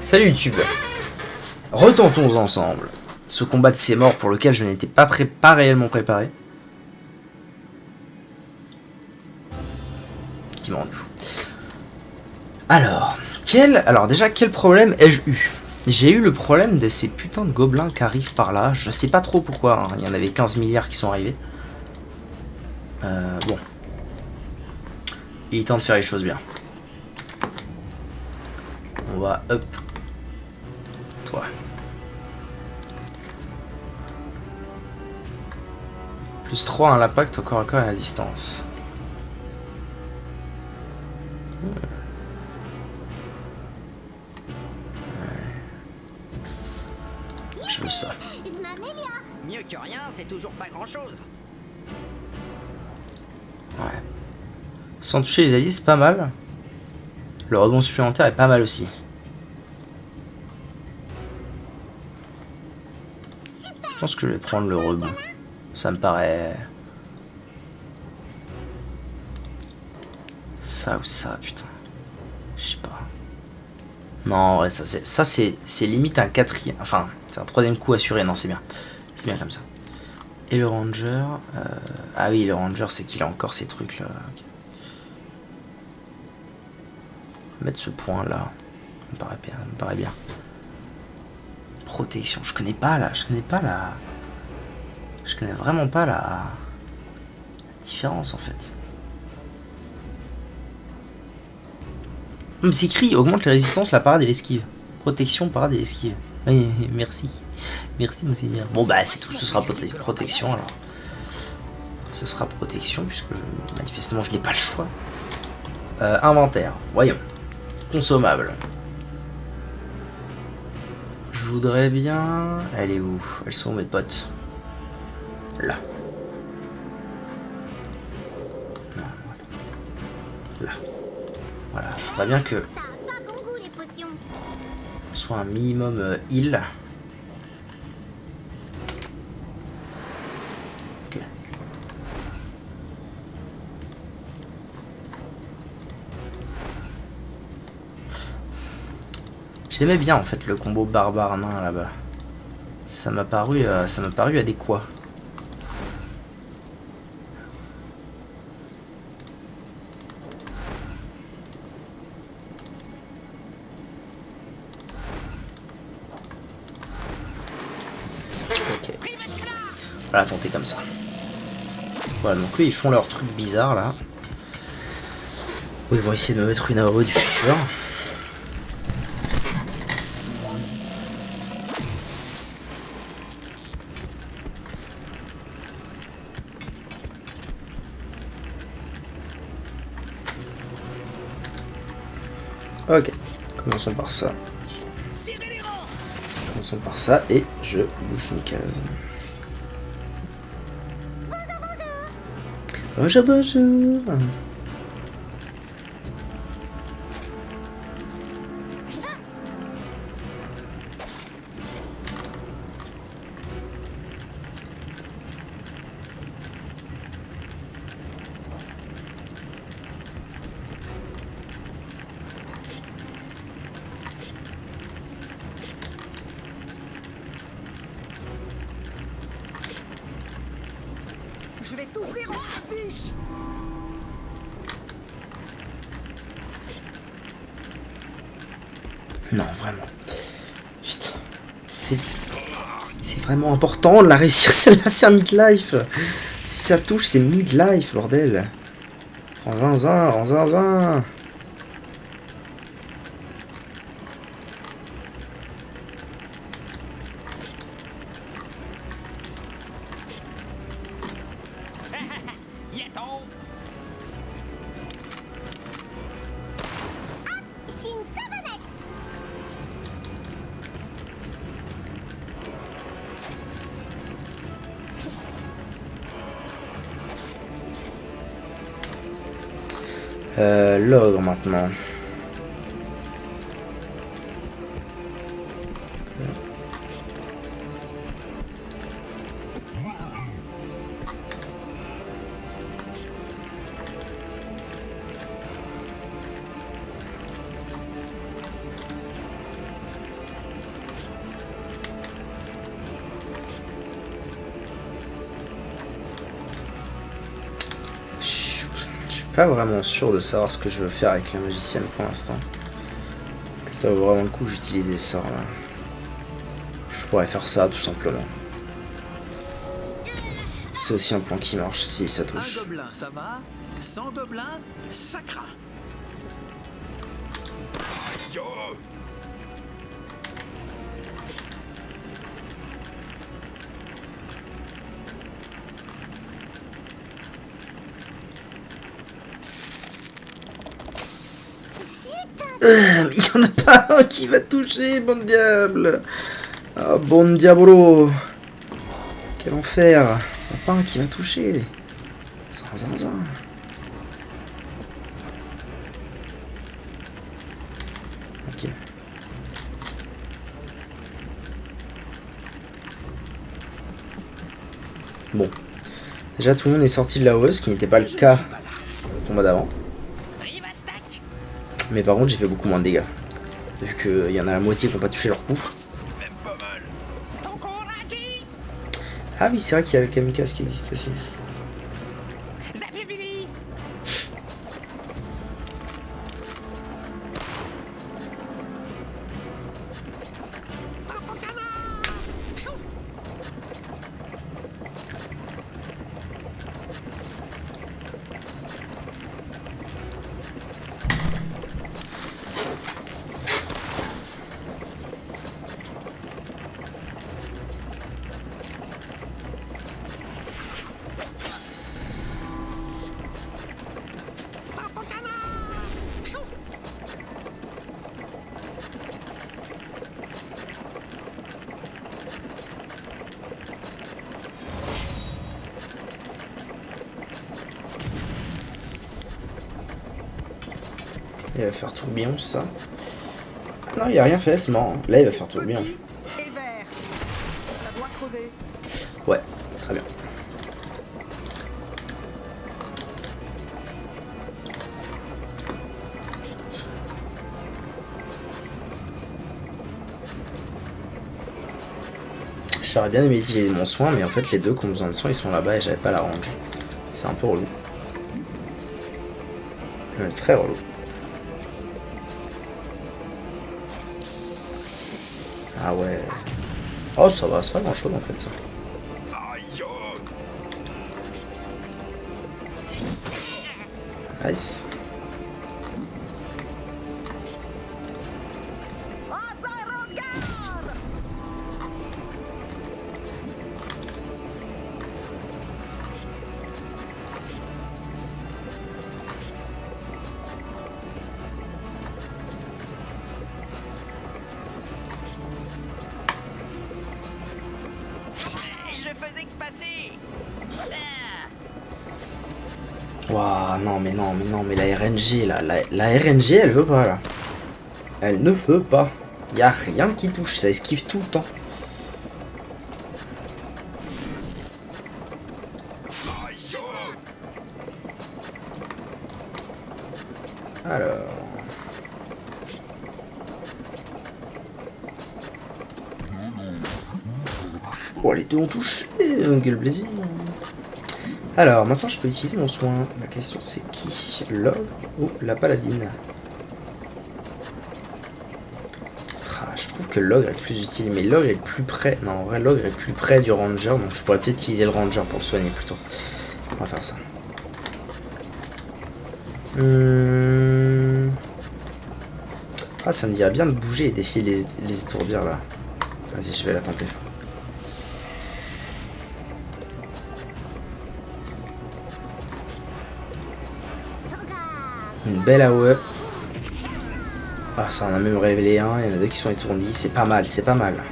Salut YouTube. Retentons ensemble ce combat de ces morts pour lequel je n'étais pas réellement préparé. Qui m'en joue. Alors déjà, quel problème ai-je eu? J'ai eu le problème de ces putains de gobelins qui arrivent par là. Je sais pas trop pourquoi, hein. Il y en avait 15 milliards qui sont arrivés. Bon. Il est temps de faire les choses bien. On va up. Toi. Plus 3 à l'impact au corps à corps et à la distance. Je veux ça. Mieux que rien, c'est toujours pas grand chose. Ouais. Sans toucher les alliés, c'est pas mal. Le rebond supplémentaire est pas mal aussi. Je pense que je vais prendre le rebond. Ça me paraît... Ça ou ça, putain. Je sais pas. Non, ouais, ça c'est limite un quatrième... Enfin, c'est un troisième coup assuré. Non, c'est bien. C'est bien comme ça. Et le ranger... Ah oui, le ranger, c'est qu'il a encore ces trucs là. Okay. Mettre ce point là. Ça me paraît bien. Protection. Je connais vraiment pas la différence en fait. C'est écrit augmente les résistances, la parade et l'esquive. Protection, parade et l'esquive. Oui, merci. Merci, monseigneur. Bon, bah, c'est tout. Ce sera protection alors. Ce sera protection, puisque manifestement je n'ai pas le choix. Inventaire. Voyons. Consommable. Je voudrais bien... Elle est où? Elles sont mes potes. Là. Non, là. Voilà. Je voudrais bien que... soit un minimum heal. Ok. J'aimais bien en fait le combo barbare nain là-bas. Ça m'a paru adéquat. Ok. Voilà, tenter comme ça. Voilà, donc eux ils font leur truc bizarre là. Ils vont essayer de me mettre une AOE du futur. Ok, commençons par ça. Commençons par ça et je bouge une case. Bonjour, bonjour. Je vais t'ouvrir en fiche. Non, vraiment. Putain. C'est vraiment important de la réussir. Celle-là, c'est un midlife. Si ça touche, c'est midlife, bordel. En zinzin, en zinzin. L'ogre maintenant. pas vraiment sûr de savoir ce que je veux faire avec la magicienne pour l'instant. Est-ce que ça vaut vraiment le coup que j'utilise les sorts là? Je pourrais faire ça tout simplement. C'est aussi un plan qui marche si ça touche. Un gobelin, ça va? 100 gobelins, ça craint. Il y en a pas un qui va toucher, bon diable. Ah, bon diabolo. Quel enfer. Il n'y a pas un qui va toucher. Zinzin. Ok. Bon. Déjà tout le monde est sorti de la hausse, ce qui n'était pas le cas au combat d'avant. Mais par contre j'ai fait beaucoup moins de dégâts. Vu qu'il y en a la moitié qui n'ont pas touché leur coup. Ah oui, c'est vrai qu'il y a le kamikaze qui existe aussi. Il va faire tourbillon, ça. Ah non, il a rien fait, c'est marrant. Là, il va faire tourbillon. Et vert. Ça doit crever. Ouais, très bien. J'aurais bien aimé utiliser mon soin, mais en fait, les deux qui ont besoin de soin, ils sont là-bas et j'avais pas la range. C'est un peu relou. Très relou. Ah ouais. Oh, ça va, c'est pas grand chose en fait ça. Nice. Waouh, non, mais la RNG là, la RNG elle veut pas là. Elle ne veut pas. Y a rien qui touche, ça esquive tout le temps. Alors. Oh, les deux ont touché, quel plaisir. Alors, maintenant je peux utiliser mon soin. La question c'est qui? L'ogre ou la paladine? Ah, je trouve que l'ogre est le plus utile, mais l'ogre est le plus près. Non, en vrai, l'ogre est plus près du ranger, donc je pourrais peut-être utiliser le ranger pour le soigner plutôt. On va faire ça. Ah, ça me dirait bien de bouger et d'essayer de les étourdir là. Vas-y, je vais la tenter. Une belle AOE. Ah, ça en a même révélé un. Il y en a deux qui sont étourdis. C'est pas mal, c'est pas mal.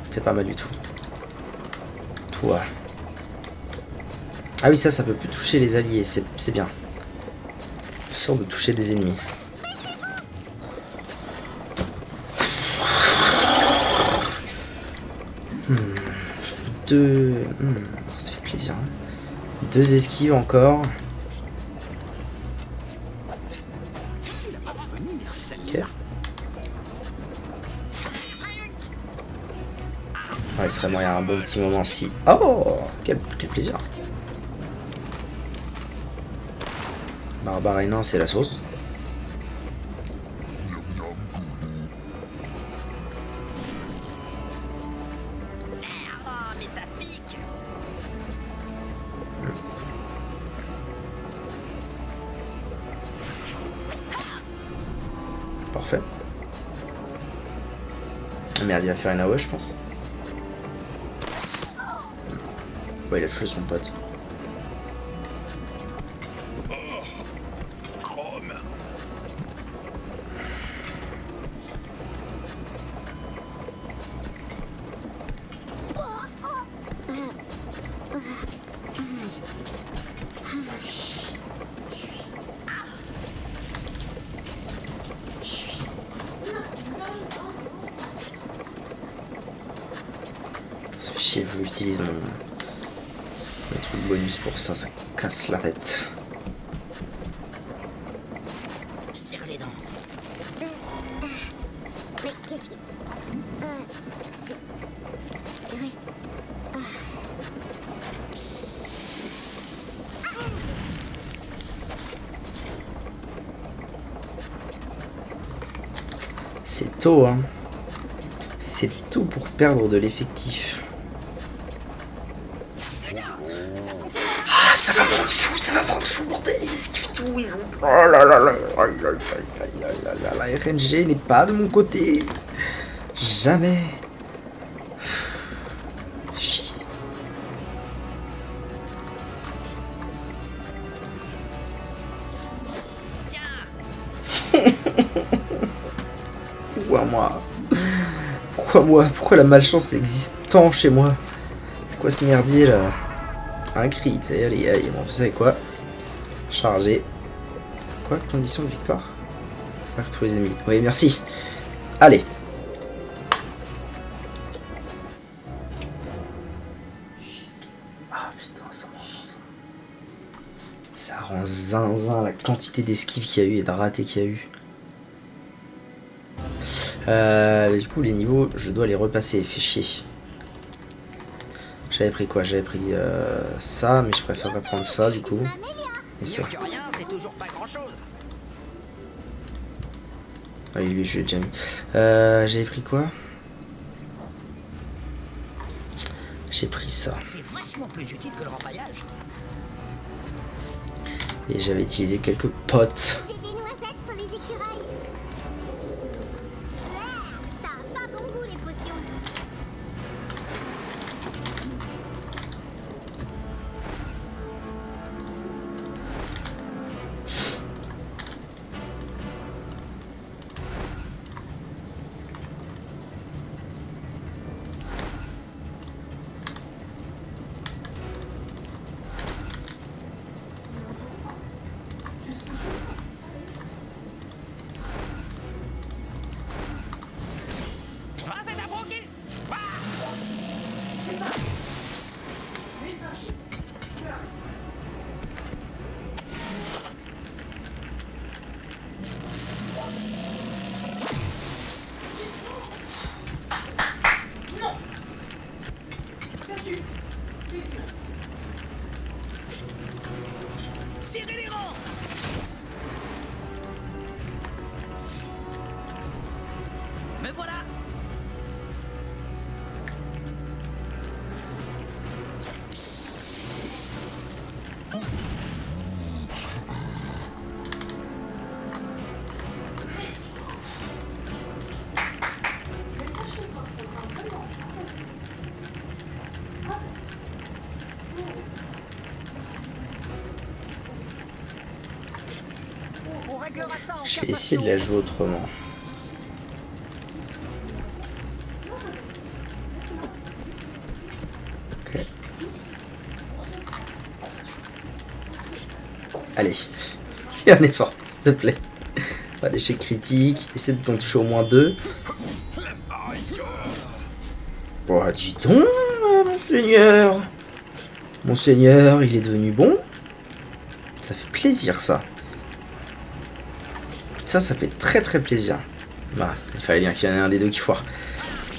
C'est pas mal du tout. Toi. Ah oui, ça peut plus toucher les alliés. C'est bien. Sûr de toucher des ennemis. Ça fait plaisir. Hein. 2 esquives encore. Ok. Ouais, il serait moyen un bon petit moment si. Oh, quel plaisir. barbare et nain, c'est la sauce. Oh, mais ça pique. Parfait. Ah merde, il va faire une AOE, je pense. Ouais, il a tué son pote. Ça fait chier, faut que j'utilise mon truc bonus pour ça, ça casse la tête. Serre les dents. Mais qu'est-ce que... c'est... Oui. C'est tôt, hein. C'est tôt pour perdre de l'effectif. Ah, ça va prendre fou, bordel, ils esquivent tout, ils ont... Oh là là là, aïe, aïe, aïe, aïe, aïe, aïe, la RNG n'est pas de mon côté. Jamais. Chier. Pourquoi moi? Pourquoi la malchance existe tant chez moi? C'est quoi ce merdier là? Un crit, allez, bon, vous savez quoi? Chargé. Quoi? Condition de victoire? Marque tous les ennemis. Oui, merci. Allez. Ah putain, ça rend zinzin la quantité d'esquives qu'il y a eu et de ratés qu'il y a eu. Du coup, les niveaux, je dois les repasser. Fait chier. J'avais pris quoi? J'avais pris ça, mais je préférerais prendre ça du coup. Et ça. Mieux que rien, c'est toujours pas grand-chose. Ah oui, lui, je l'ai déjà mis. J'avais pris quoi? J'ai pris ça. C'est vachement plus utile que le rempaillage. Et j'avais utilisé quelques potes. J'ai des noisettes pour les écureuils. Ça a pas bon goût les potions. Serrez les rangs. Me voilà. On réglera ça en Je vais essayer de la jouer autrement. Ok. Allez, fais un effort, s'il te plaît. Pas d'échec critique, essaie de t'en toucher au moins 2. Bon, dis donc, monseigneur. Monseigneur, il est devenu bon. Ça fait plaisir, ça. Ça fait très très plaisir. Bah, il fallait bien qu'il y en ait un des deux qui foire.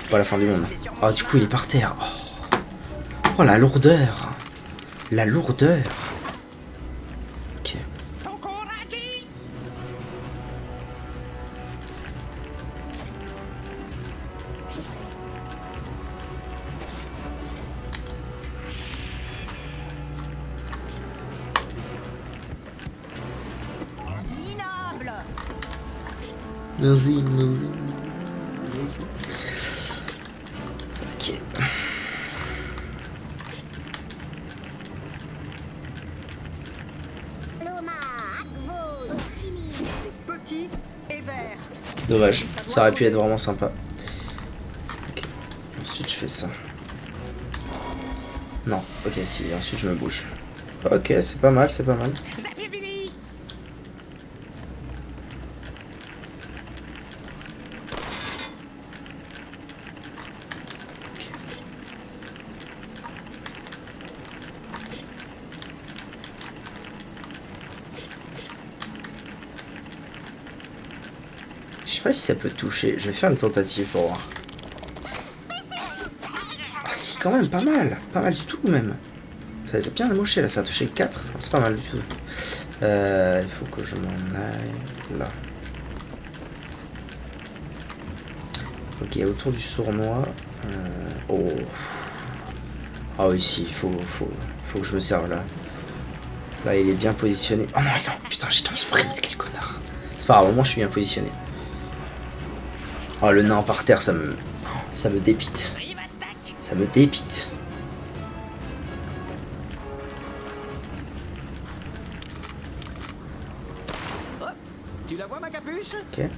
C'est pas la fin du monde. Oh, du coup, il est par terre. Oh, la lourdeur. La lourdeur. Ok. Ton courage Merci, merci. Merci. Ok. Loma, Agvo, fini. C'est petit et vert. Dommage, ça aurait pu être vraiment sympa. Ok, ensuite je fais ça. Non, ok, si, ensuite je me bouge. Ok, c'est pas mal, c'est pas mal. Je sais pas si ça peut toucher. Je vais faire une tentative pour voir. Ah si, quand même, pas mal. Pas mal du tout, même. Ça les a bien amoché, là. Ça a touché 4. C'est pas mal du tout. Il faut que je m'en aille là. Ok, autour du sournois. Oh. Ah oui, si, il faut que je me serve là. Là, il est bien positionné. Oh non, non, putain, j'étais en sprint, quel connard. C'est pas grave, au moins je suis bien positionné. Oh, le nain par terre, ça me dépite. Ça me dépite. Hop, tu la vois ma capuche? Ok.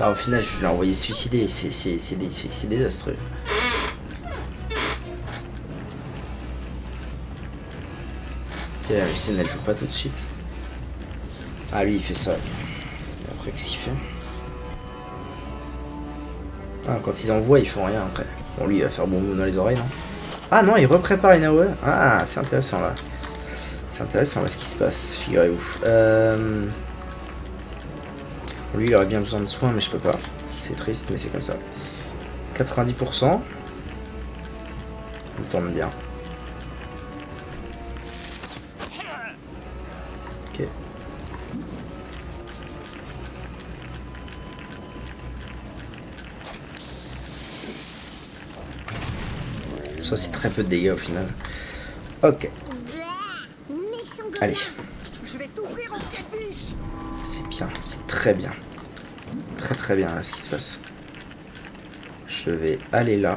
Au final, je l'ai envoyé se suicider, c'est désastreux. Ok, la Lucienne, elle joue pas tout de suite. Ah, lui, il fait ça. Et après, qu'est-ce qu'il fait? Ah, quand ils envoient, ils font rien après. Bon, lui, il va faire bon dans les oreilles, non? Ah non, il reprépare une AOE. Ah, c'est intéressant, là. C'est intéressant, là, ce qui se passe, figurez-vous. Lui, il aurait bien besoin de soins, mais je peux pas. C'est triste, mais c'est comme ça. 90%. On tourne bien. Ok. Ça, c'est très peu de dégâts au final. Ok. Allez. Je vais t'ouvrir en capuche. C'est bien, c'est très bien. Très très bien là ce qui se passe. Je vais aller là.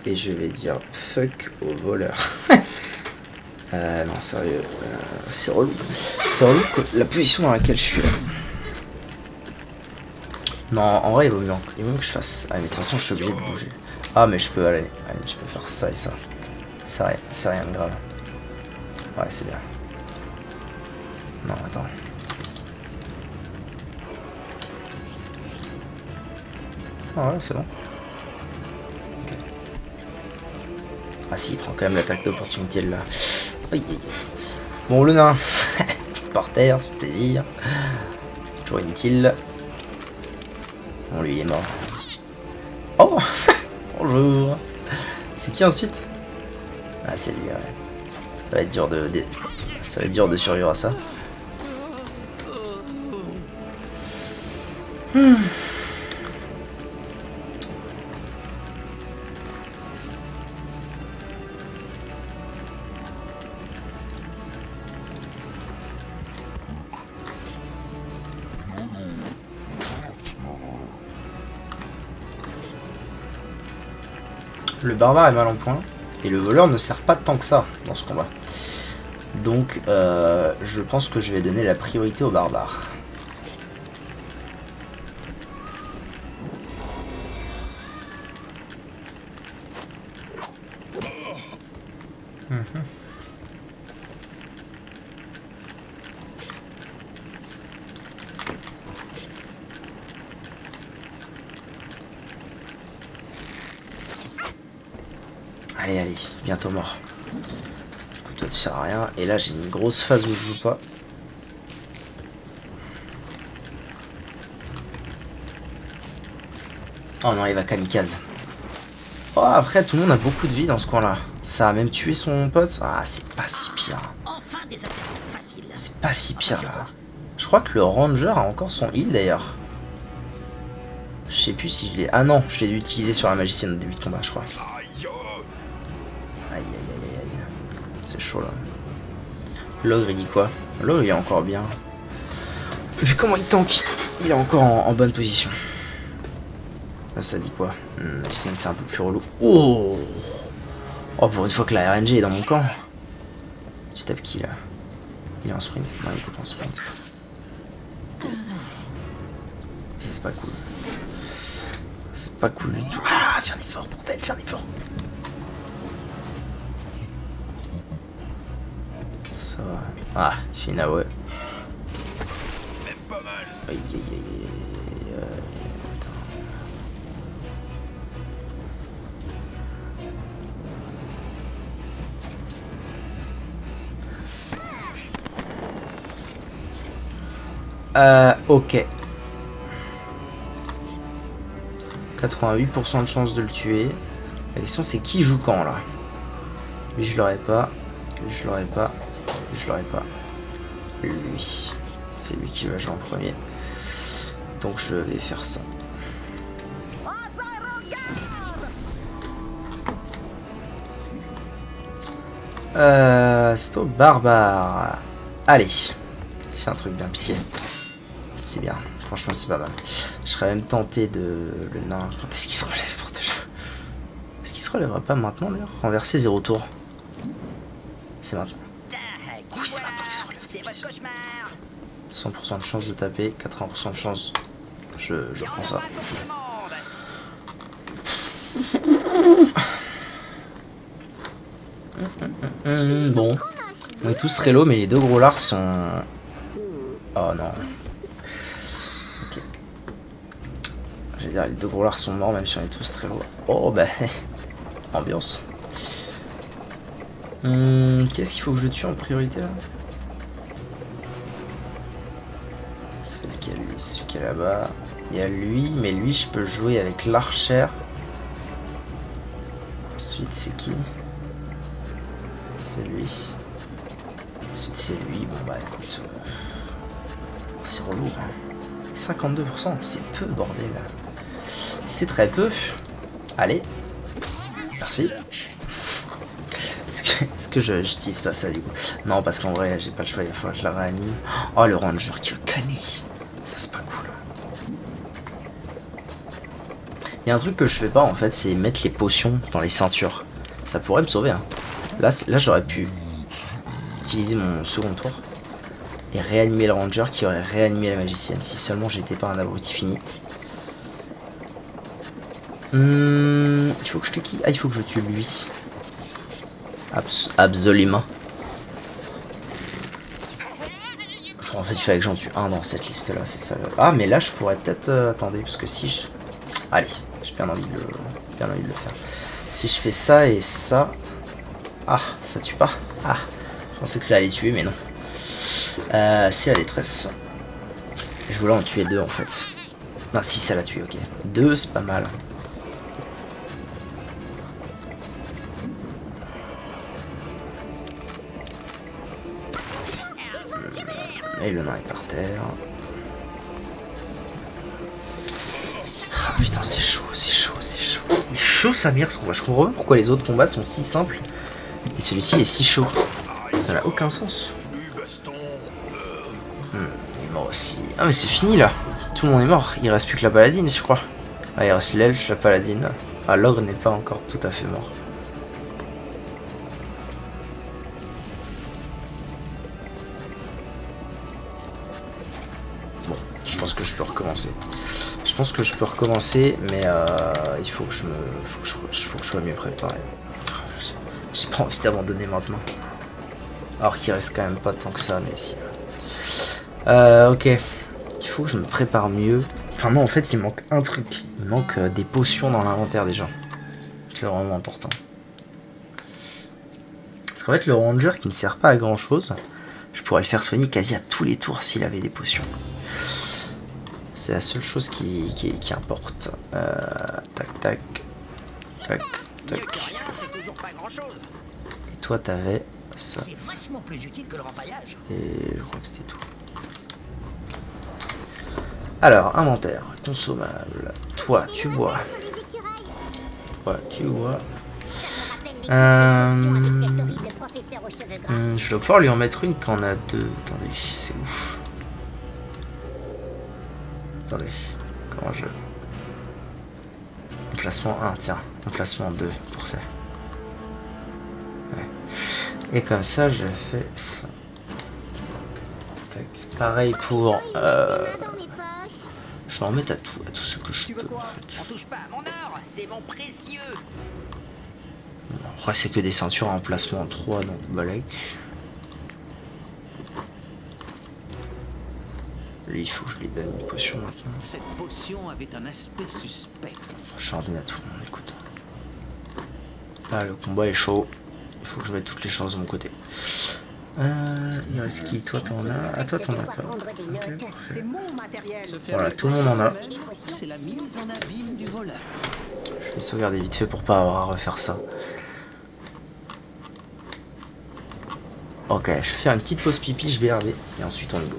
Et je vais dire fuck aux voleurs. Non, sérieux. C'est relou. C'est relou la position dans laquelle je suis là. Non, en vrai, il vaut mieux que je fasse. Ah, mais de toute façon, je suis obligé de bouger. Ah, mais je peux aller. Allez, je peux faire ça et ça. C'est rien de grave. Ouais, c'est bien. Non, attends. Ah ouais, c'est bon. Ok. Ah si, il prend quand même l'attaque d'opportunité là. Aïe, aïe. Bon, le nain. Par terre, ça fait plaisir. Toujours inutile. Bon, lui, il est mort. Oh. Bonjour. C'est qui ensuite? Ah, c'est lui, ouais. Ça va être dur ça va être dur de survivre à ça. Le barbare est mal en point. Et le voleur ne sert pas tant que ça dans ce combat. Donc je pense que je vais donner la priorité au barbare. Allez, allez, bientôt mort. Du coup, toi, tu sers à rien. Et là, j'ai une grosse phase où je joue pas. Oh non, il va kamikaze. Oh, après, tout le monde a beaucoup de vie dans ce coin-là. Ça a même tué son pote. Ah, c'est pas si pire. Enfin des adversaires faciles. C'est pas si pire, là. Je crois que le ranger a encore son heal, d'ailleurs. Je sais plus si je l'ai... Ah non, je l'ai utilisé sur la magicienne au début de combat, je crois. Aïe, aïe, aïe, aïe. C'est chaud, là. L'ogre, il dit quoi? L'ogre, il est encore bien. Vu comment il tank, il est encore en bonne position. Là, ça dit quoi? Magicienne, c'est un peu plus relou. Oh! Oh, pour une fois que la RNG est dans mon camp. Tu tapes qui, là? Il est en sprint? Non, il était pas en sprint. Ça, c'est pas cool. C'est pas cool du tout. Ah, fais un effort, bordel, fais un effort. Ça va. Ah, il fait une AOE. Même pas mal. Aïe, aïe, aïe, aïe. Attends. Ok. 88% de chance de le tuer. La question c'est qui joue quand là? Lui je l'aurais pas. Lui je l'aurais pas. Lui je l'aurais pas. Lui. C'est lui qui va jouer en premier. Donc je vais faire ça. C'est au barbare. Allez. Fais un truc bien, pitié. C'est bien. Franchement, c'est pas mal. Je serais même tenté de... Le nain... Quand est-ce qu'il se relève pour déjà? Est-ce qu'il se relèvera pas maintenant d'ailleurs? Renverser 0 tour. C'est maintenant. Oui, c'est maintenant qu'il se relève. C'est votre cauchemar. 100% de chance de taper, 80% de chance. Je prends ça. Bon. On est tous très low, mais les deux gros lards sont... Oh non. Ok. J'allais dire, les deux gros lards sont morts, même si on est tous très low. Oh bah... Ambiance. Qu'est-ce qu'il faut que je tue en priorité là? C'est lequel, lui? Celui qui est là-bas. Il y a lui, mais lui je peux jouer avec l'archer. Ensuite c'est qui? C'est lui. Ensuite c'est lui. Bon bah écoute... c'est relou. Hein. 52%, c'est peu bordel. C'est très peu. Allez. Merci. Est-ce que je n'utilise pas ça du coup? Non, parce qu'en vrai j'ai pas le choix, il va falloir que je la réanime. Oh le ranger qui veut canner. Ça c'est pas cool. Il y a un truc que je fais pas en fait, c'est mettre les potions dans les ceintures. Ça pourrait me sauver. Hein. Là j'aurais pu utiliser mon second tour et réanimer le ranger qui aurait réanimé la magicienne. Si seulement j'étais pas un abruti fini. Il faut que je tue qui? Ah, il faut que je tue lui. Absolument. En fait, il fallait que j'en tue un dans cette liste-là, c'est ça. Ah, mais là, je pourrais peut-être... attendez, parce que si je... Allez, j'ai bien envie de le faire. Si je fais ça et ça... Ah, ça tue pas. Ah, je pensais que ça allait tuer, mais non. C'est la détresse. Je voulais en tuer 2, en fait. Ah, si, ça l'a tué, ok. 2, c'est pas mal. Et le nain est par terre. Ah putain, c'est chaud, c'est chaud, c'est chaud. Il est chaud sa mère ce combat. Je comprends pas pourquoi les autres combats sont si simples et celui-ci est si chaud. Ça n'a aucun sens. Il est mort aussi. Ah mais c'est fini là. Tout le monde est mort. Il reste plus que la paladine je crois. Ah il reste l'elfe, la paladine. Ah l'ogre n'est pas encore tout à fait mort. Je pense que je peux recommencer. Je pense que je peux recommencer, mais il faut que je sois mieux préparé. J'ai pas envie d'abandonner maintenant. Alors qu'il reste quand même pas tant que ça, mais si. Ok. Il faut que je me prépare mieux. Enfin non, en fait, il manque un truc. Il manque des potions dans l'inventaire déjà. C'est vraiment important. Parce qu'en fait, le ranger qui ne sert pas à grand chose, je pourrais le faire soigner quasi à tous les tours s'il avait des potions. C'est la seule chose qui importe. Tac, tac, tac, Mieux que rien, c'est toujours pas grand-chose. Et toi, t'avais ça. C'est vachement plus utile que le rempaillage. Et je crois que c'était tout. Alors, inventaire, consommable. Toi, tu bois. Ouais, tu bois. Je dois pouvoir lui en mettre une quand on a deux. Attendez, c'est ouf. Attendez, comment je... Emplacement 1, tiens. Emplacement 2, parfait. Ouais. Et comme ça, je fais ça. Tac. Pareil pour... Je vais en mettre à tout ce que je Tu veux peux. quoi? En fait. On touche pas à mon or, c'est mon précieux. Après, c'est que des ceintures en emplacement 3, donc balèque. Lui, il faut que je lui donne une potion maintenant. Cette potion avait un aspect suspect. Je l'ordonne à tout le monde, écoute. Ah, le combat est chaud. Il faut que je mette toutes les chances de mon côté. Il reste qui? Toi, t'en as? Ah, toi, t'en as pas. Okay. C'est mon matériel. Voilà, tout le monde en a. C'est la mise en abîme du voleur. Je vais sauvegarder vite fait pour pas avoir à refaire ça. Ok, je vais faire une petite pause pipi, je vais herber. Et ensuite, on y go.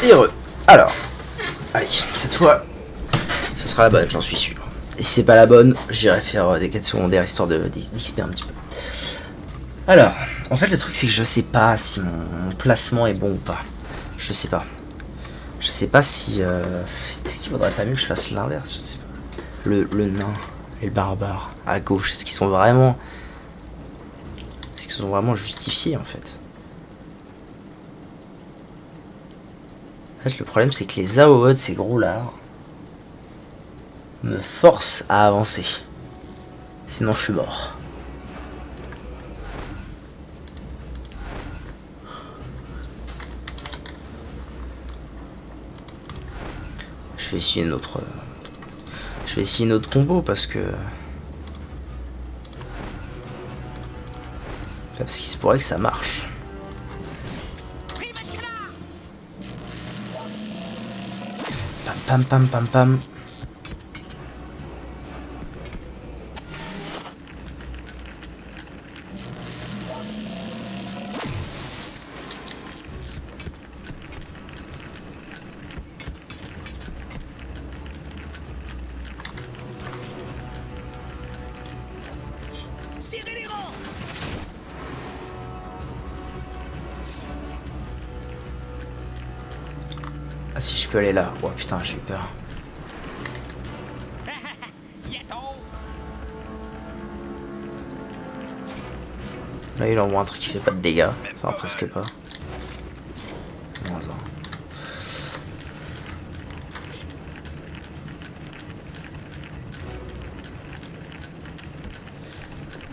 Et heureux. Alors, allez, cette fois, ce sera la bonne, j'en suis sûr. Et si c'est pas la bonne, j'irai faire des quêtes secondaires histoire d'XP un petit peu. Alors, en fait, le truc, c'est que je sais pas si mon placement est bon ou pas. Je sais pas. Je sais pas si... Est-ce qu'il vaudrait pas mieux que je fasse l'inverse? Je sais pas. Le nain et le barbare à gauche, est-ce qu'ils sont vraiment... Est-ce qu'ils sont vraiment justifiés, en fait? En fait, le problème, c'est que les AOE de ces gros-là me forcent à avancer. Sinon, je suis mort. Je vais essayer une autre... Je vais essayer une autre combo parce que... Parce qu'il se pourrait que ça marche. Pam pam pam pam. Serrez les rangs. Ah si je peux aller là. Oh putain j'ai eu peur. Là il envoie un truc qui fait pas de dégâts. Enfin presque pas. Moins un.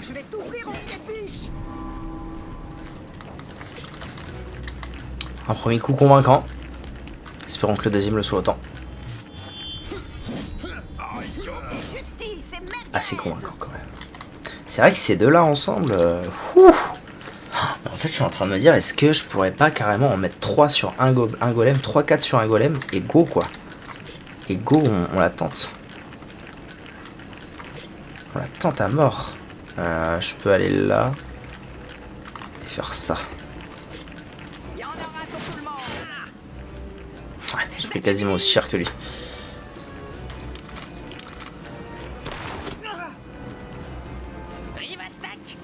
Je vais t'ouvrir en capiche. Un premier coup convaincant. Espérons que le deuxième le soit autant. Justice et merde. Assez convaincant quand même. C'est vrai que ces deux-là ensemble... ouh. En fait, je suis en train de me dire, est-ce que je pourrais pas carrément en mettre 3 sur un golem, 3-4 sur un golem, et go quoi. Et go, on la tente. On la tente à mort. Je peux aller là. Et faire ça. Il y en aura pour tout le monde. Ouais, j'ai fait quasiment aussi cher que lui. Rivastack.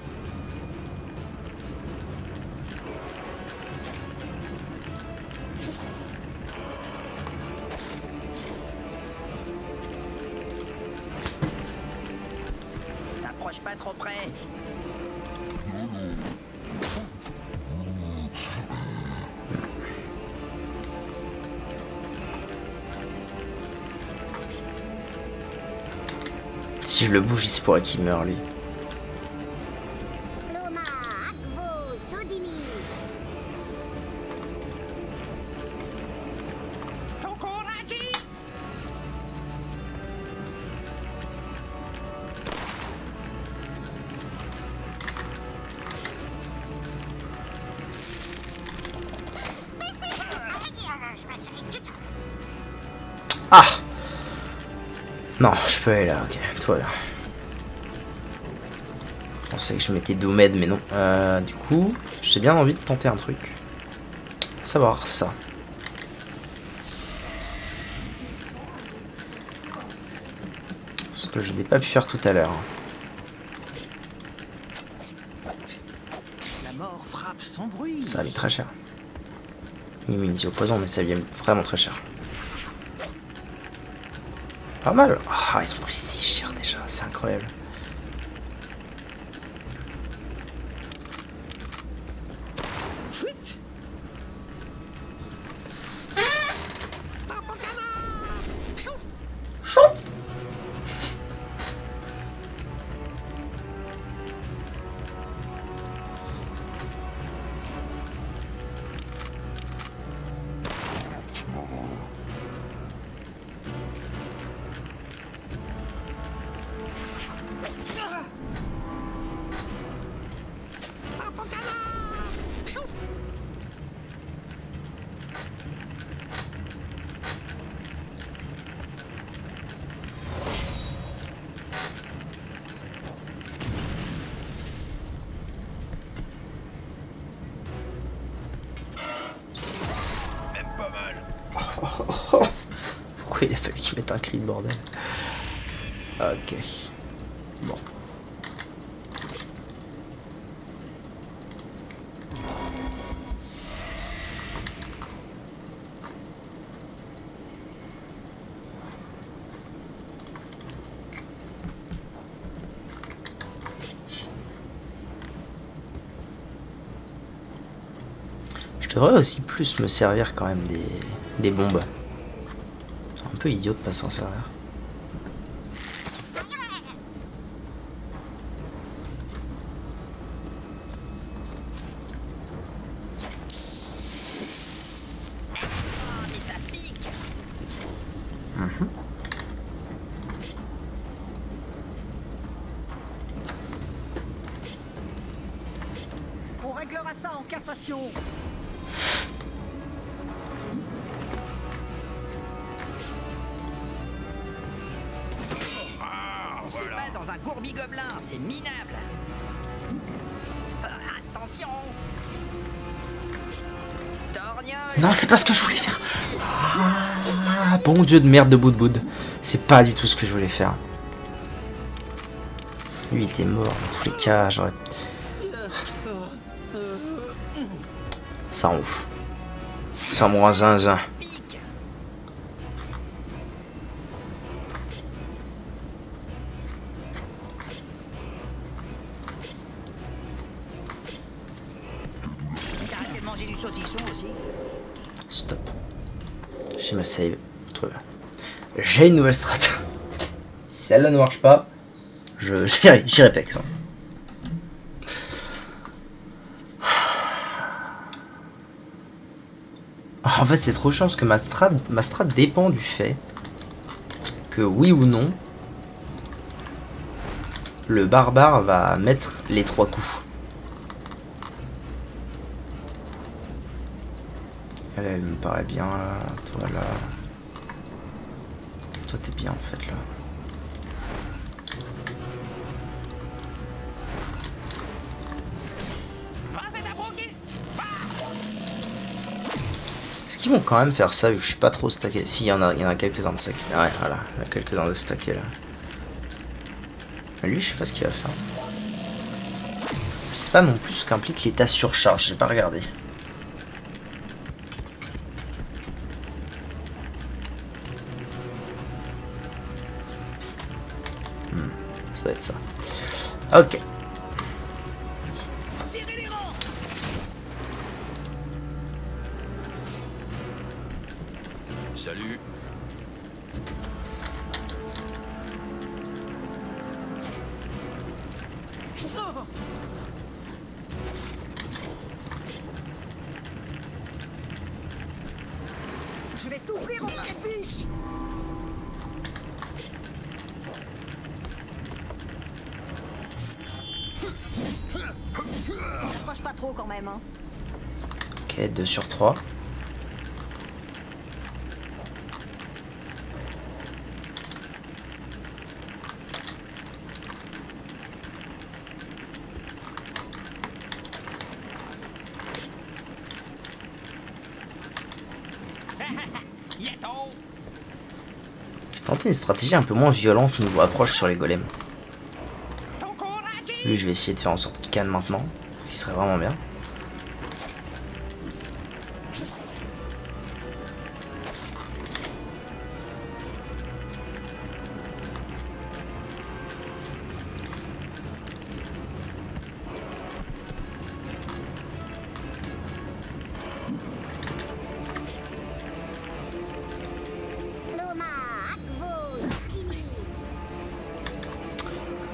T'approches pas trop près. Si je le bouge, il se pourrait qu'il meure lui. Loma, Akvo, Zodini. Ah! Non, je peux aller là, ok, toi là. Je pensais que je m'étais doomed, mais non. Du coup, j'ai bien envie de tenter un truc. À savoir ça. Ce que je n'ai pas pu faire tout à l'heure. La mort frappe sans bruit. Ça va être très cher. Immunité au poison, mais ça vient vraiment très cher. Pas mal. Ah, ils ont pris si cher déjà, c'est incroyable. Fuite. Pourquoi il a fallu qu'il mette un cri de bordel? Ok. Bon. Je devrais aussi plus me servir quand même des bombes. Un peu idiot de pas s'en servir. Ah, mais ça pique. On réglera ça en cassation. On se bat dans un gourbi-gobelin, c'est minable. Attention. Torgnole. Non, c'est pas ce que je voulais faire. Ah, bon dieu de merde de bout. C'est pas du tout ce que je voulais faire. Lui, il était mort dans tous les cas. J'aurais. Ça en ouf. Ça moins zinzin. Pique. saucisson aussi. Stop. J'ai ma save. Tout va bien. J'ai une nouvelle strat. Si celle-là ne marche pas, j'irai pex. En fait, c'est trop chiant parce que ma strat dépend du fait que oui ou non, le barbare va mettre les 3 coups. Elle me paraît bien là, toi là. Toi t'es bien en fait là. Est-ce qu'ils vont quand même faire ça vu que je suis pas trop stacké? Si, il y en a quelques-uns de stackés. Ouais, voilà, il y en a quelques-uns de stackés là. Mais lui, je sais pas ce qu'il va faire. Je sais pas non plus ce qu'implique l'état surcharge, j'ai pas regardé. Ça doit être ça. Ok. Salut. Je vais t'ouvrir en biche. Approche pas trop quand même, hein. Ok, 2 sur 3. J'ai tenté une stratégie un peu moins violente niveau approche sur les golems. Lui, je vais essayer de faire en sorte qu'il canne maintenant, ce qui serait vraiment bien.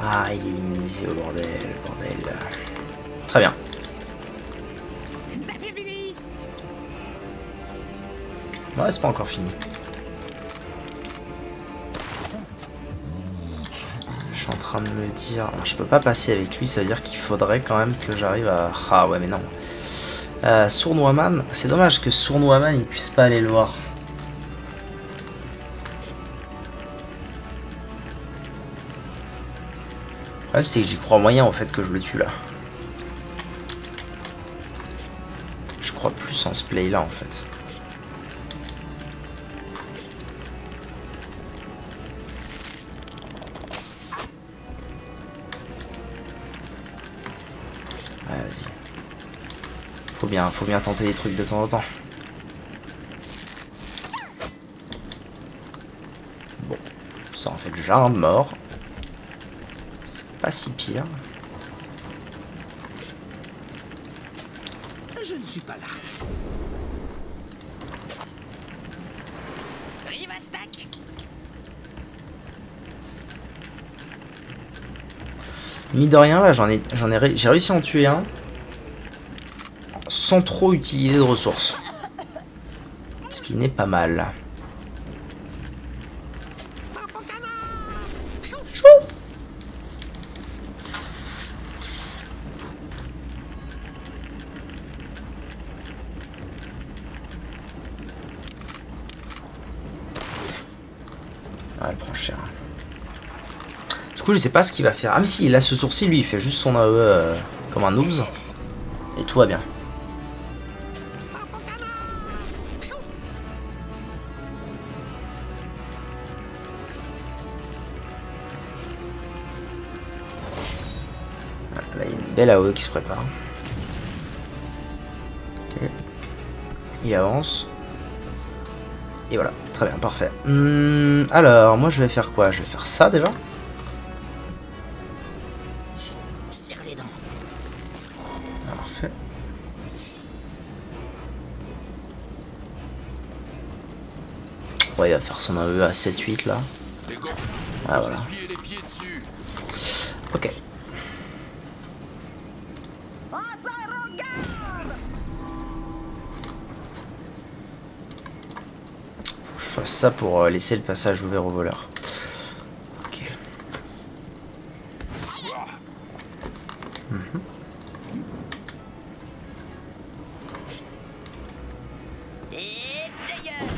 Ah, il est immunisé au bordel. Très bien. Ouais, c'est pas encore fini. Je suis en train de me dire... Alors, je peux pas passer avec lui, ça veut dire qu'il faudrait quand même que j'arrive à... Ah ouais, mais non. Sournoisman, c'est dommage que Sournoisman il puisse pas aller le voir. Le problème c'est que j'y crois moyen au fait que je le tue là. Je crois plus en ce play là en fait. Ouais, vas-y. Faut bien tenter des trucs de temps en temps. Bon, ça en fait déjà un mort. Pas si pire. Je ne suis pas là. Rivastack. Mine de rien là, j'ai réussi à en tuer un sans trop utiliser de ressources. Ce qui n'est pas mal. Ah, elle prend cher. Du coup, je sais pas ce qu'il va faire. Ah, mais si, il a ce sourcil, lui, il fait juste son AE comme un noobs. Et tout va bien. Là, il y a une belle AE qui se prépare. Ok. Il avance. Et voilà, très bien, parfait. Alors, moi je vais faire quoi? Je vais faire ça déjà. Serre les dents. Parfait. crois qu'il va faire son AE à 7-8 là. Ah voilà. Ok. Faut que je fasse ça pour laisser le passage ouvert aux voleurs. Ok. Et dégage.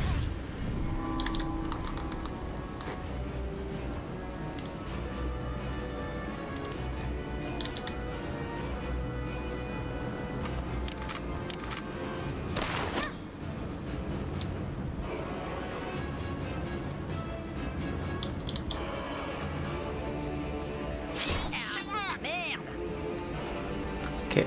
Ah, merde. Ok.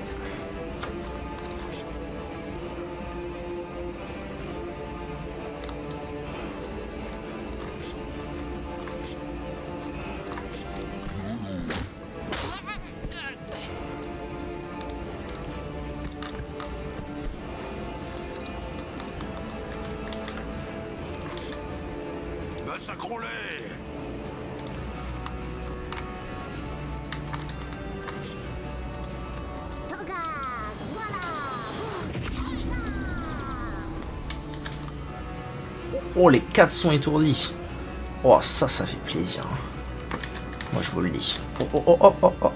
Massacrons-les! Togas, voilà. Oh, les 4 sont étourdis. Oh, ça fait plaisir. Moi, je vous le dis. Oh, oh, oh, oh, oh, oh.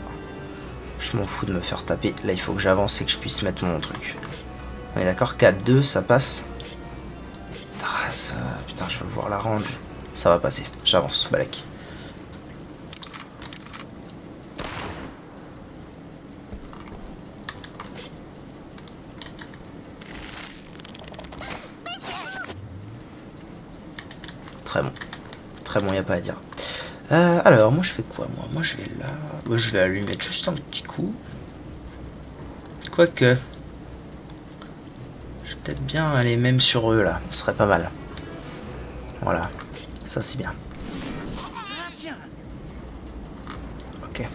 Je m'en fous de me faire taper. Là, il faut que j'avance et que je puisse mettre mon truc. On est d'accord? 4-2, ça passe. Trace. Putain, je veux voir la range. Ça va passer. J'avance. Balek. Très bon. Très bon, y a pas à dire. Alors, moi je fais quoi? Moi je vais là. Moi, je vais lui mettre juste un petit coup. Quoique. Je vais peut-être bien aller même sur eux là. Ce serait pas mal. Voilà. Ça c'est bien. Ok.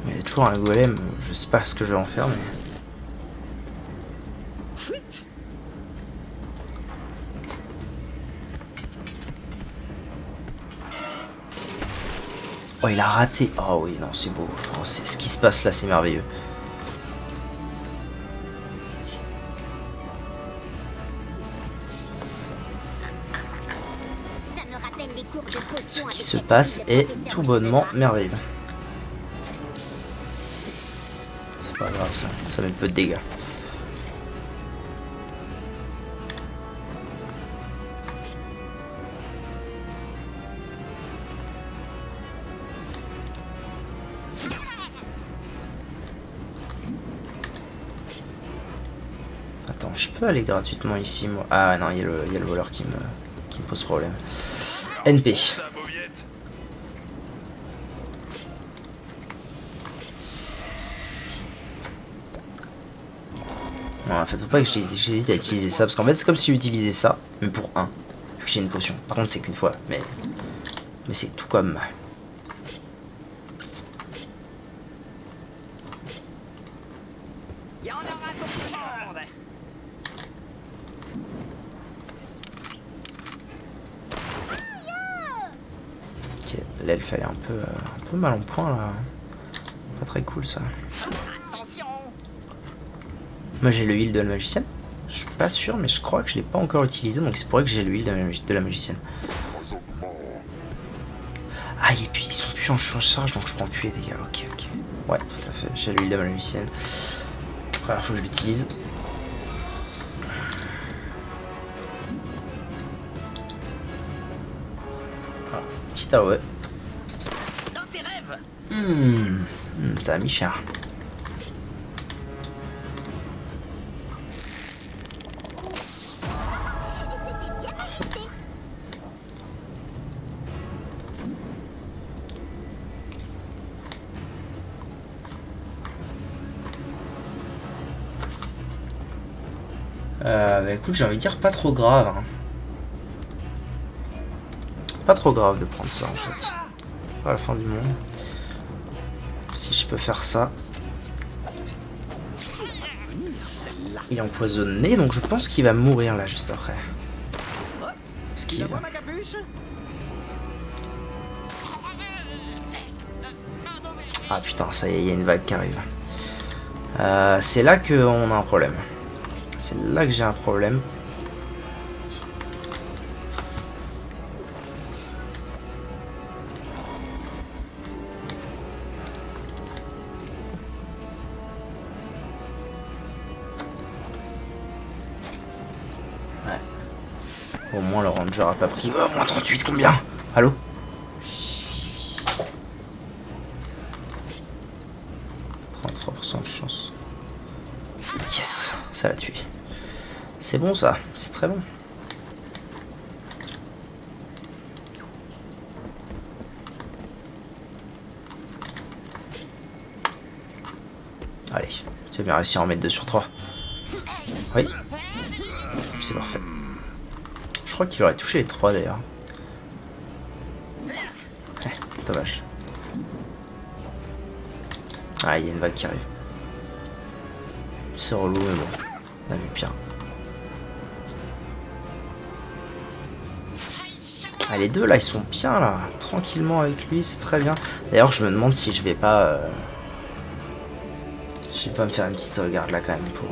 Il y a toujours un golem. Je sais pas ce que je vais en faire, mais. Oh, il a raté. Oh oui, non, c'est beau. Enfin, c'est ce qui se passe là, c'est merveilleux. Ça me rappelle les cours de Ce potions qui se passe est tout bonnement merveilleux. C'est pas grave, ça met peu de dégâts. Attends, je peux aller gratuitement ici, moi. Ah non, il y a le voleur qui me pose problème. NP. Non, en fait, faut pas que j'hésite à utiliser ça, parce qu'en fait, c'est comme si j'utilisais ça, mais pour un, vu que j'ai une potion. Par contre, c'est qu'une fois, mais c'est tout comme. Il y en aura pour tout le monde. Ok, l'elfe, elle est un peu mal en point, là. Pas très cool, ça. Attention. Moi, j'ai le heal de la magicienne. Je suis pas sûr, mais je crois que je l'ai pas encore utilisé, donc c'est pour ça que j'ai le heal de la magicienne. Ah, et puis ils sont plus en charge, donc je prends plus les dégâts. Ok, ok. Ouais, tout à fait. J'ai le heal de la magicienne. Première fois que je l'utilise. Ah, petit AOE. Dans tes rêves. Ça a mis cher. C'était bien ajusté. Bah écoute, j'ai envie de dire pas trop grave. Hein. Pas trop grave de prendre ça en fait. Pas la fin du monde. Si je peux faire ça. Il est empoisonné, donc je pense qu'il va mourir là juste après. Esquive. Ma capuche? Ah putain, ça y est, il y a une vague qui arrive. C'est là qu'on a un problème. C'est là que j'ai un problème. Ouais. Au moins le ranger a pas pris. Oh, moins 38, combien? Allô? 33% de chance. Yes, ça l'a tué. C'est bon ça, c'est très bon. Allez, tu vas bien réussir à en mettre 2 sur 3. Oui. C'est parfait. Je crois qu'il aurait touché les 3 d'ailleurs. Dommage. Ah, il y a une vague qui arrive. C'est relou, mais bon, on a vu pire. Ah, les deux là, ils sont bien là, tranquillement avec lui, c'est très bien. D'ailleurs, je me demande si je vais pas me faire une petite sauvegarde là quand même pour.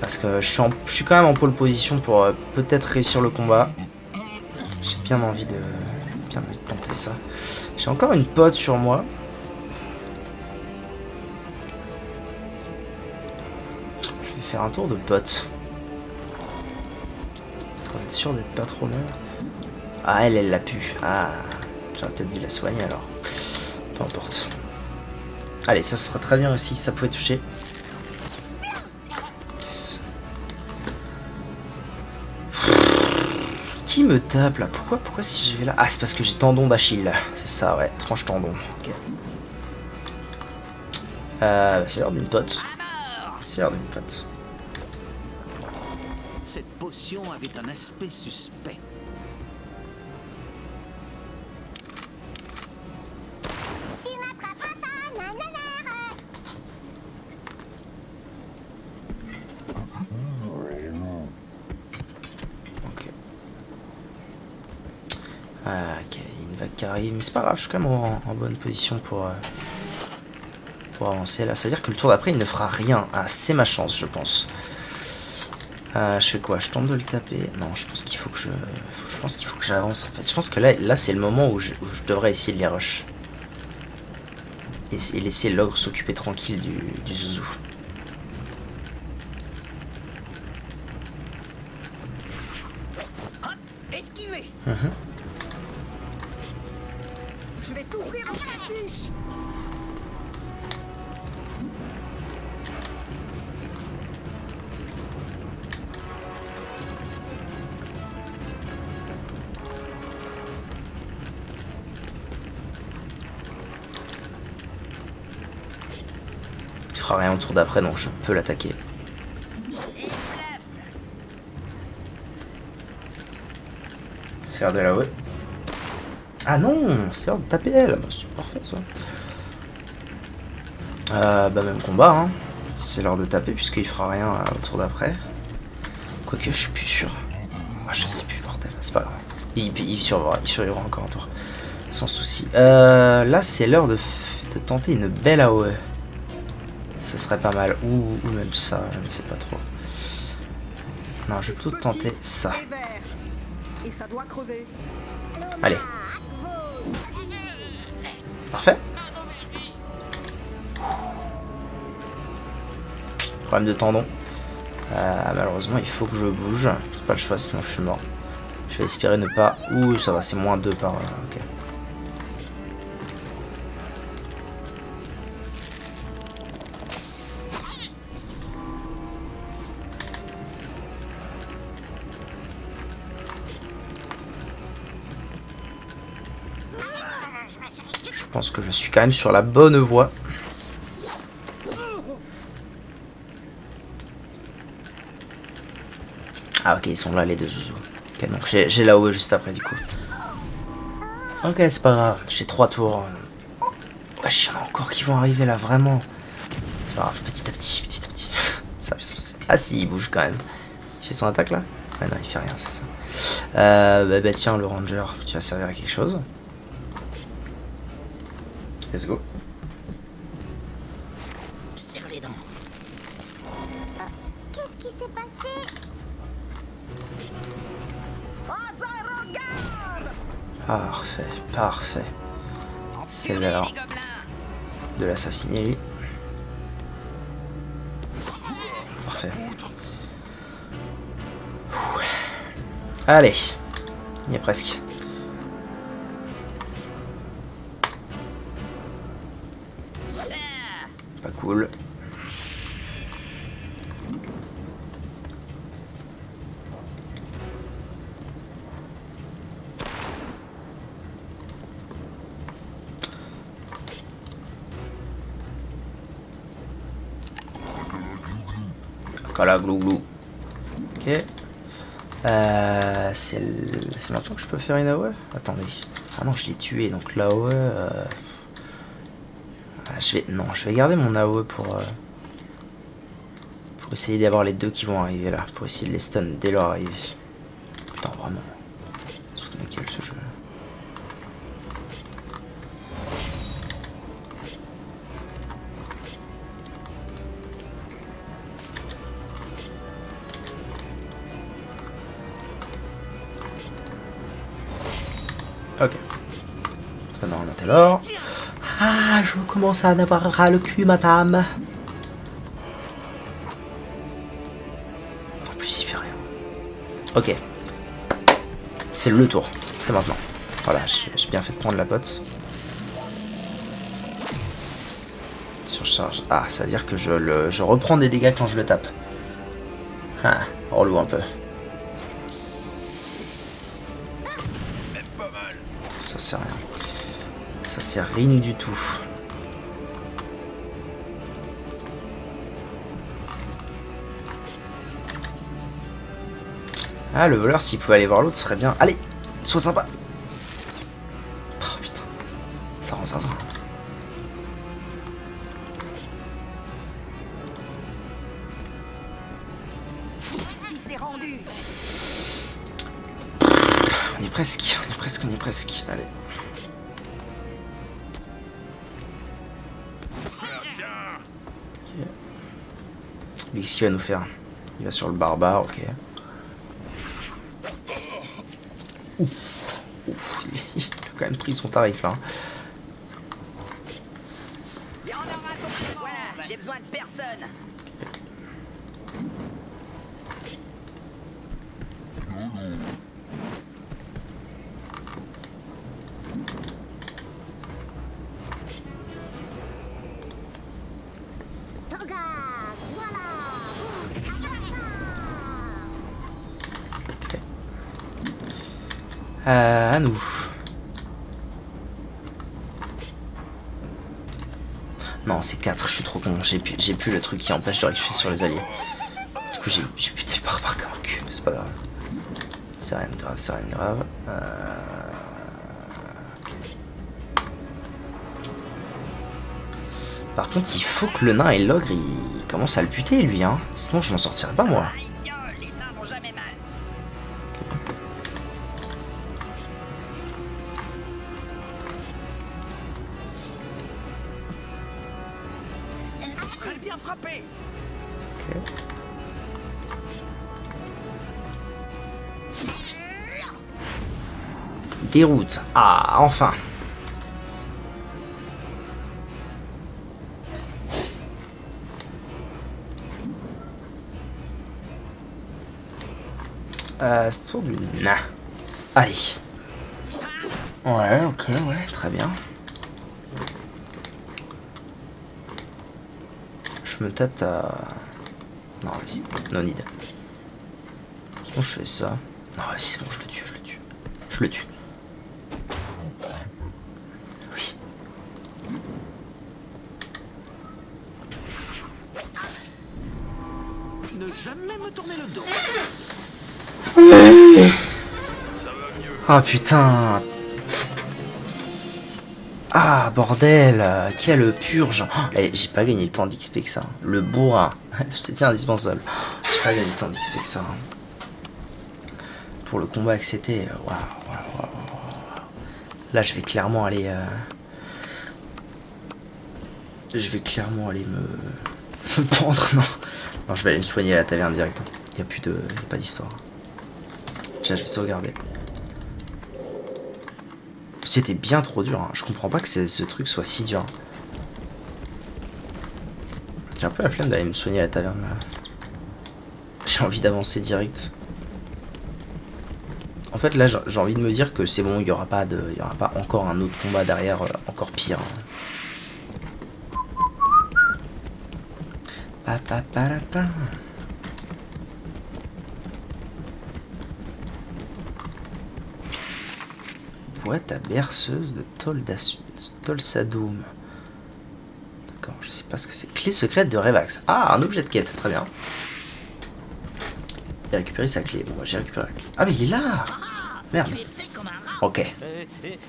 Parce que je suis quand même en pole position pour peut-être réussir le combat. J'ai bien envie de tenter ça. J'ai encore une pote sur moi. Faire un tour de pote. Ça va être sûr d'être pas trop long. Ah, elle l'a pu. Ah, j'aurais peut-être dû la soigner alors. Peu importe. Allez, ça serait très bien aussi si ça pouvait toucher. Yes. Qui me tape là? Pourquoi si je vais là? Ah, c'est parce que j'ai tendon d'Achille. C'est ça, ouais. Tranche tendon. Ok. C'est l'heure d'une pote. C'est l'heure d'une pote. Cette potion avait un aspect suspect. Tu m'attraperas pas, nanana. Ok. Ok, une vague qui arrive, mais c'est pas grave, je suis quand même en bonne position pour avancer là. Ça veut dire que le tour d'après il ne fera rien. Ah, c'est ma chance, je pense. Je fais quoi? Je tente de le taper? Non, je pense qu'il faut que j'avance en fait. Je pense que là c'est le moment où je devrais essayer de les rush. Et laisser l'ogre s'occuper tranquille du zouzou. Esquivez. Je vais t'ouvrir ma capuche. Tu feras rien au tour d'après, donc je peux l'attaquer. C'est l'heure de la ouais. Ah non, c'est l'heure de taper elle. Bah, c'est parfait ça. Bah même combat, hein. C'est l'heure de taper puisqu'il fera rien au tour d'après. Quoique je suis plus sûr. Ah, je sais plus, bordel. C'est pas grave. Il survivra encore un tour. Sans souci. Là c'est l'heure de tenter une belle AOE. Ça serait pas mal. Ou même ça, je ne sais pas trop. Non, je vais plutôt tenter ça. Et vert. Et ça doit crever. Allez. Parfait. Problème de tendon. Malheureusement, il faut que je bouge. J'ai pas le choix, sinon je suis mort. Je vais espérer ne pas... Ouh, ça va, c'est moins 2 par... Ok. Je pense que je suis quand même sur la bonne voie. Ah ok, ils sont là les deux zouzous. Ok, donc j'ai la OE juste après du coup. Ok, c'est pas grave, j'ai 3 tours. Wesh, il y en a encore qui vont arriver là, vraiment. C'est pas grave, petit à petit, petit à petit. ça va bien se passer. Ah si, il bouge quand même. Il fait son attaque là? Ah non, il fait rien, c'est ça. Bah tiens, le ranger, tu vas servir à quelque chose. Let's go. Serre les dents. Qu'est-ce qui s'est passé? Parfait, parfait. C'est l'heure Les gobelins. de l'assassiner lui. Parfait. Ouh. Allez, il y est presque. Pas cool. Voilà, glou glou. Ok. C'est maintenant que je peux faire une AOE? Attendez. Ah non, je l'ai tué, donc l'AOE... je vais garder mon AOE pour essayer d'avoir les deux qui vont arriver là. Pour essayer de les stun dès leur arrivée. Putain, vraiment. Sous ma gueule ce jeu. Ok. Prenons un Taylor. Ah, je commence à en avoir ras le cul, madame. En plus, il fait rien. Ok. C'est le tour. C'est maintenant. Voilà, j'ai bien fait de prendre la pote. Surcharge. Ah, ça veut dire que je reprends des dégâts quand je le tape. Ah, relou un peu. Ça sert à rien. Ça sert rien du tout. Ah, le voleur, s'il pouvait aller voir l'autre, ce serait bien. Allez, sois sympa. Oh putain. Ça rend zinzin. Justice est rendue. On y est presque, on y est presque, on y est presque. Allez. Lui, qu'est-ce qu'il va nous faire? Il va sur le barbare, ok. Ouf. Ouf. Il a quand même pris son tarif là. Il y en aura d'autres. Voilà, j'ai besoin de personne. Togas, voilà. À nous. Non, c'est 4, je suis trop con. J'ai plus le truc qui empêche de récupérer sur les alliés. Du coup, j'ai buté le barbare comme un cul, mais c'est pas grave. C'est rien de grave, c'est rien de grave. Ok. Par contre, il faut que le nain et l'ogre, il commence à le buter, lui, hein. Sinon, je m'en sortirai pas, moi. Aïe, les nains n'ont jamais mal. Très bien frappé. Ok. Déroute. Ah, enfin. C'est tour du nain. Allez. Ouais, ok, ouais, très bien. Je me tâte à... Non, vas-y, no need. Bon, je fais ça. Non, vas-y, c'est bon, je le tue, je le tue. Je le tue. Oui. Ne jamais me tourner le dos. Ça va mieux. Ah putain. Ah, bordel, quelle purge. Eh, j'ai pas gagné le temps d'XP que ça. Le bourrin, c'était indispensable. J'ai pas gagné le temps d'XP que ça. Pour le combat que c'était, waouh. Là, je vais clairement aller... Je vais clairement aller me pendre, non. Non, je vais aller me soigner à la taverne direct. Il n'y a plus de... pas d'histoire. Déjà, je vais sauvegarder. C'était bien trop dur, hein. Je comprends pas que ce truc soit si dur. J'ai un peu la flemme d'aller me soigner à la taverne là. J'ai envie d'avancer direct. En fait là j'ai envie de me dire que c'est bon, il y aura pas encore un autre combat derrière encore pire. Boîte à berceuse de Tolsadum. D'accord, je sais pas ce que c'est. Clé secrète de Revax. Ah, un objet de quête, très bien. Il a récupéré sa clé. Bon, bah, j'ai récupéré la clé. Ah, mais il est là. Merde. Ok.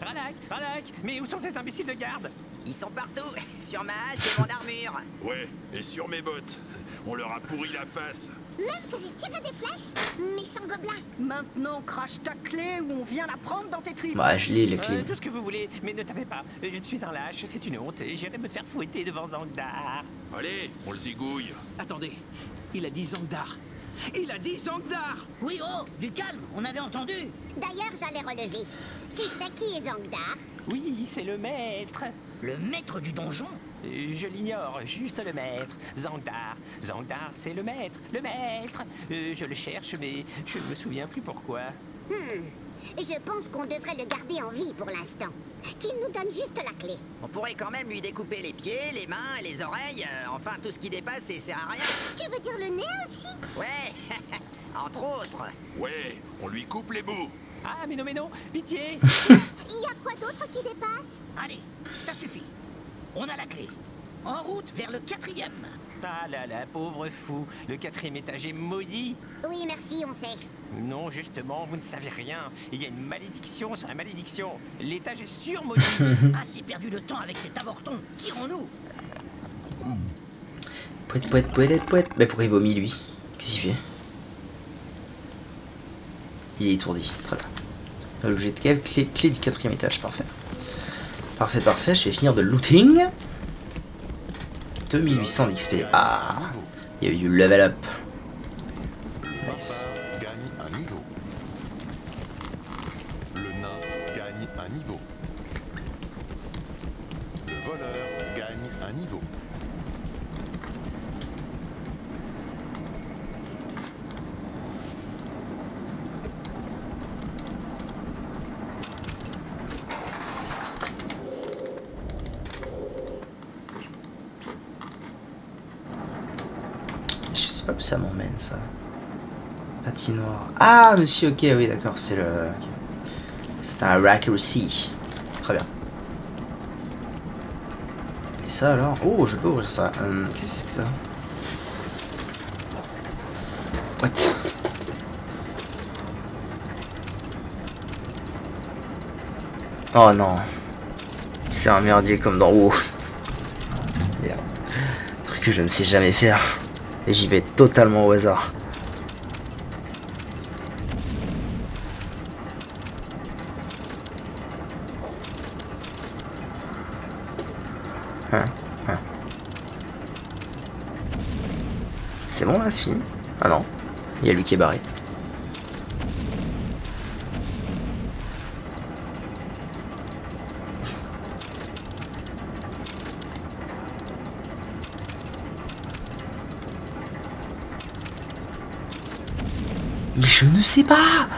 Ralak, mais où sont ces imbéciles de garde? Ils sont partout, sur ma hache et mon armure. Ouais, et sur mes bottes. On leur a pourri la face. Même que j'ai tiré des flèches, méchant gobelin. Maintenant, crache ta clé ou on vient la prendre dans tes tripes. Bah, je l'ai, les clés. Tout ce que vous voulez, mais ne tapez pas. Je suis un lâche, c'est une honte. J'irai me faire fouetter devant Zangdar. Allez, on le zigouille. Attendez, il a dit Zangdar. Il a dit Zangdar. Oui, oh, du calme, on avait entendu. D'ailleurs, j'allais relever. Tu sais qui est Zangdar? Oui, c'est le maître. Le maître du donjon? Je l'ignore, juste le maître. Zangdar. Zangdar, c'est le maître. Le maître. Je le cherche, mais je ne me souviens plus pourquoi. Je pense qu'on devrait le garder en vie pour l'instant. Qu'il nous donne juste la clé. On pourrait quand même lui découper les pieds, les mains et les oreilles. Enfin, tout ce qui dépasse et sert à rien. Tu veux dire le nez aussi? Ouais, entre autres. Ouais, on lui coupe les bouts. Ah, mais non, pitié. Il y a quoi d'autre qui dépasse? Allez, ça suffit. On a la clé. En route vers le 4e. Ah là là, pauvre fou. Le 4e étage est maudit. Oui, merci, on sait. Non, justement, vous ne savez rien. Il y a une malédiction sur la malédiction. L'étage est surmaudit. Assez perdu de temps avec cet avorton. Tirons-nous. Poète. Mais pourquoi il vomit, lui? Qu'est-ce qu'il fait? Il est étourdi. Très bien. L'objet de clé du 4e étage. Parfait. Parfait. Je vais finir de looting. 2800 d'XP. Ah, il y a eu du level up. Nice. Gagne un niveau. Le nain gagne un niveau. Le voleur gagne un niveau. Je sais pas où ça m'emmène, ça. Patinoire. Ah, monsieur, ok, oui, d'accord, c'est le... Okay. C'est un accuracy. Très bien. Et ça, alors? Oh, je peux ouvrir ça. Qu'est-ce que c'est que ça? What? Oh non. C'est un merdier comme dans WoW. Merde. Truc que je ne sais jamais faire. Et j'y vais totalement au hasard. C'est bon là, c'est fini? Ah non, il y a lui qui est barré. Mais je ne sais pas.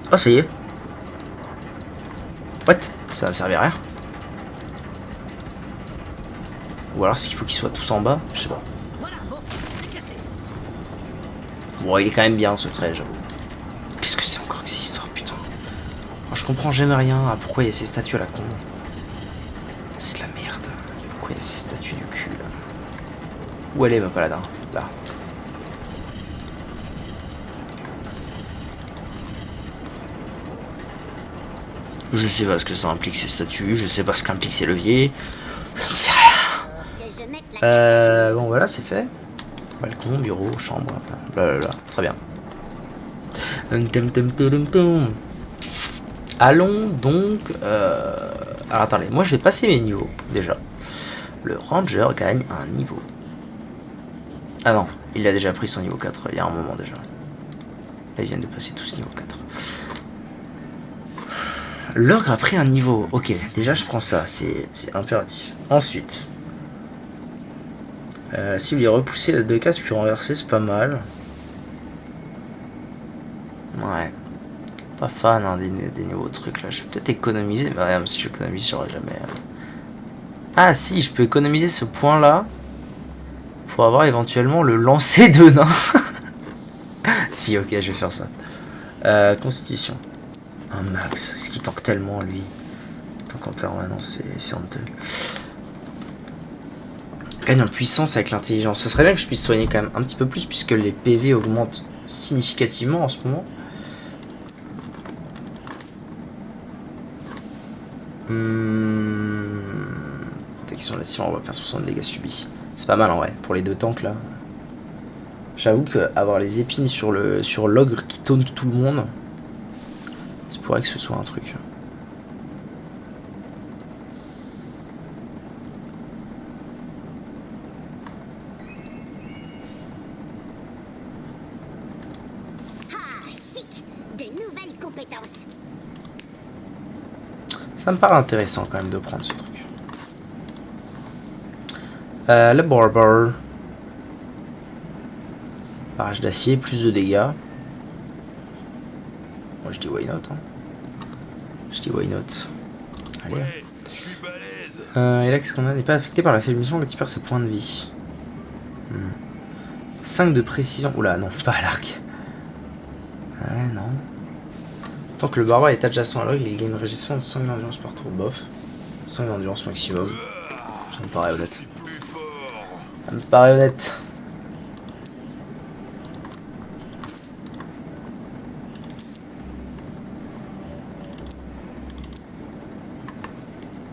Oh, ça y est. What? Ça va servir à rien. Ou alors, est-ce qu'il faut qu'ils soient tous en bas? Je sais pas. Voilà, bon, c'est cassé. Bon, il est quand même bien ce trait, j'avoue. Qu'est-ce que c'est encore que ces histoires, putain? Oh, je comprends jamais rien à pourquoi il y a ces statues à la con. C'est de la merde. Pourquoi il y a ces statues du cul là? Où elle est ma paladin? Là. Je sais pas ce que ça implique ces statues, je sais pas ce qu'implique ces leviers. Je ne sais rien. Que je mette la Bon voilà, c'est fait. Balcon, bureau, chambre, blablabla. Très bien. Allons donc... Alors attendez, moi je vais passer mes niveaux, déjà. Le ranger gagne un niveau. Ah non, il a déjà pris son niveau 4, il y a un moment déjà. Là, ils viennent de passer tous niveau 4. L'ogre a pris un niveau. Ok, déjà je prends ça, c'est impératif. Ensuite... si vous voulez repousser les 2 cases puis renverser, c'est pas mal. Ouais. Pas fan hein, des nouveaux trucs là. Je vais peut-être économiser. Mais même si j'économise, j'aurai jamais. Ah si, je peux économiser ce point là. Pour avoir éventuellement le lancer de nain. Si, ok, je vais faire ça. Constitution. Un max. Ce qui tank tellement lui. Tank en permanence, c'est honteux. Gagne en puissance avec l'intelligence. Ce serait bien que je puisse soigner quand même un petit peu plus puisque les PV augmentent significativement en ce moment. Protection de la cible, on voit 15% de dégâts subis. C'est pas mal en vrai pour les 2 tanks là. J'avoue que avoir les épines sur l'ogre qui taunt tout le monde, ça pourrait que ce soit un truc. Ça me paraît intéressant quand même de prendre ce truc. Le barber. Barrage d'acier, plus de dégâts. Moi je dis why not. Hein. Je dis why not. Allez. Ouais, je suis balèze. Et là qu'est-ce qu'on a? N'est pas affecté par l'affaiblissement quand il perd ses points de vie. 5 de précision. Oula non, pas à l'arc. Ouais non. Tant que le barbare est adjacent à l'ogre, il gagne une régression de 5 d'endurance par tour. Bof. 5 d'endurance maximum. Ça me paraît honnête. Je suis plus fort. Ça me paraît honnête.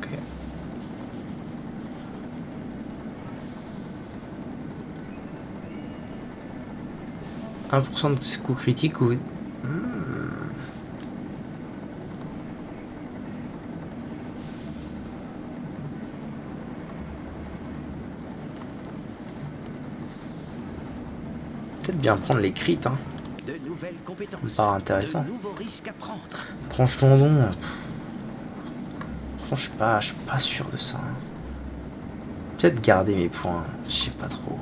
Ok. 1% de ses coups critiques ou... Peut-être bien prendre les crits, hein. De nouvelles compétences. Ça me paraît intéressant. De nouveaux risques à prendre. Tranche ton don. Je suis pas sûr de ça. Peut-être garder mes points. Je sais pas trop.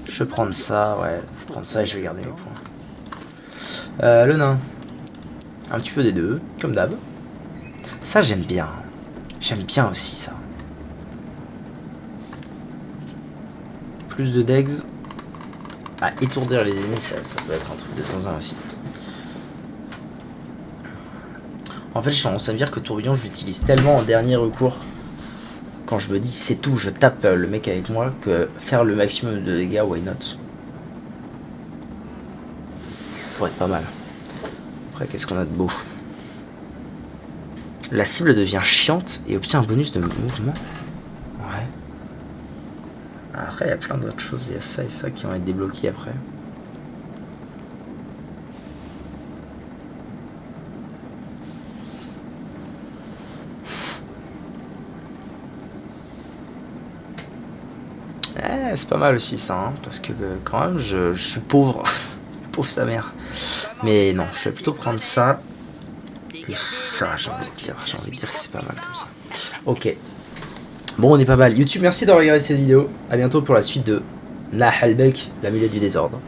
Je vais prendre ça, ouais. Je vais prendre ça et je vais garder mes points. Le nain. Un petit peu des deux, comme d'hab. Ça j'aime bien. J'aime bien aussi ça. Plus de degs. Ah, étourdir les ennemis, ça peut être un truc de zinzin aussi. En fait, j'ai tendance à me dire que tourbillon, je l'utilise tellement en dernier recours. Quand je me dis c'est tout, je tape le mec avec moi, que faire le maximum de dégâts, why not? Pour être pas mal. Après, qu'est-ce qu'on a de beau? La cible devient chiante et obtient un bonus de mouvement. Ouais. Après, il y a plein d'autres choses. Il y a ça et ça qui vont être débloqués après. C'est pas mal aussi ça, hein, parce que quand même je suis pauvre. Pauvre sa mère. Mais non, je vais plutôt prendre ça. Et ça, j'ai envie de dire. J'ai envie de dire que c'est pas mal comme ça. Ok. Bon, on est pas mal. YouTube, merci d'avoir regardé cette vidéo. A bientôt pour la suite de Nahalbek, l'amulette du désordre.